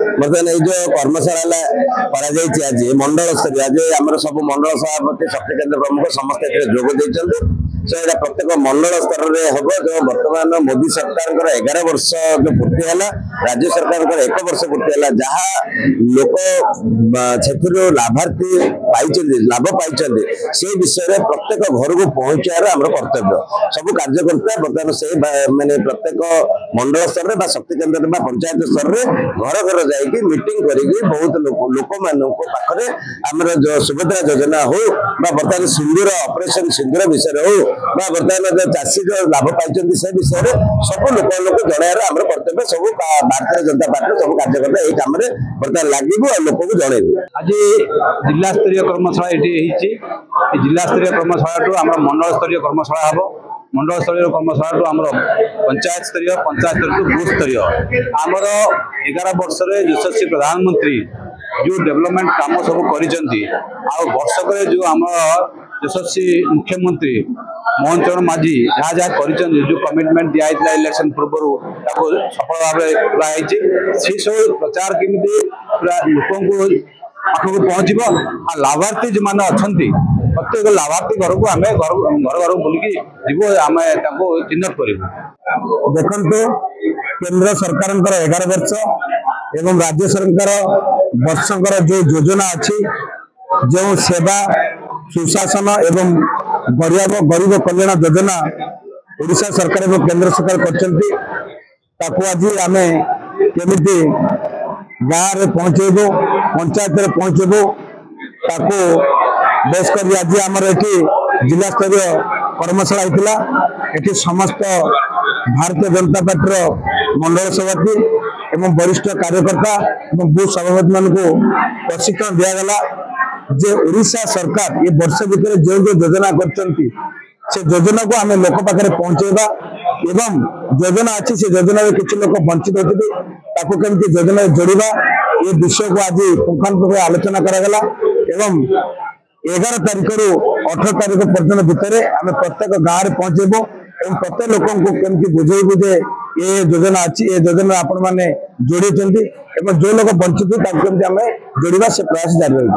बर्तमान ये जो कर्मशाला आज मंडल स्तरीय आज आम सब मंडल सभापति शक्ति केन्द्र प्रमुख समस्त जोग देते सो ये प्रत्येक मंडल स्तर में हम जो बर्तमान मोदी सरकार 11 वर्ष जो पूर्ति है राज्य सरकार 1 वर्ष पूर्ति है जहाँ लोक लाभार्थी लाभ पाई से विषय में प्रत्येक घर को पहुंचार आम कर्तव्य सब कार्यकर्ता बर्तमान से माने प्रत्येक मंडल स्तर में शक्ति केन्द्र पंचायत स्तर में घर घर जाकि मीटिंग करके बहुत लोक पाखे आमर जो सुभद्रा योजना हो बर्तमान सिंदूर ऑपरेशन सिंदूर विषय हो बर्तमान जो चाषी जो लाभ पाई से विषय में सब लोक जनार आम कर्तव्य सब भारतीय जनता पार्टी सब कार्यकर्ता यही कम बर्तमान लगे लोक को जनइबू। आज जिला स्तरीय कर्मशाला ये जिला स्तरीय कर्मशाला आम मंडल स्तरीय कर्मशाला हम मंडल स्तरीय कर्मशाला आम पंचायत स्तरीय बूथ स्तरीय आमर 11 वर्ष यशस्वी प्रधानमंत्री जो डेवलपमेंट काम सब कर वर्षक जो आम यशस्वी मुख्यमंत्री मोहन चरण माझी जहाँ जहाँ कर जो कमिटमेंट दिखाई इलेक्शन पूर्व सफल भाव से सब प्रचार केमी पूरा लोक पाखक पहुँच लाभार्थी जो मैंने अच्छा प्रत्येक लाभार्थी घर को आम घर घर बुलिकी जीव आम चिन्हट कर देखते केंद्र सरकार 11 वर्ष एवं राज्य सरकार वर्षकर जो योजना अच्छी जो सेवा सुशासन एवं गरीब कल्याण योजना ओडिशा सरकार एवं केंद्र सरकार कर आज आम केमिति गाँव में पहुँचेबू पंचायत में पहुँचेबू ताको बेस कर आज आमर ये जिला स्तरीय कर्मशाला होता ये समस्त भारतीय जनता पार्टी मंडल सभापति एवं वरिष्ठ कार्यकर्ता एवं बूथ सभापति मान प्रशिक्षण दिगला जे ओडिशा सरकार ये वर्ष भितर जो जो योजना कर योजना को आम लोक पाखे पहुंचेबा एवं योजना अच्छी से योजना किसी लोग वंचित होती केमती योजना जोड़वा ये विषय को आज पुंखानुपुंख आलोचना करागला एवं 11 तारीख रु 18 तारीख पर्यटन भितर आम प्रत्येक गाँव में पहुंचेबू एवं प्रत्येक लोक केमती बुझेबू जे ये योजना अच्छी ये योजना आपण मैंने जोड़ी जो लोग वंचित केमती आम जोड़वा से प्रयास जारी रही।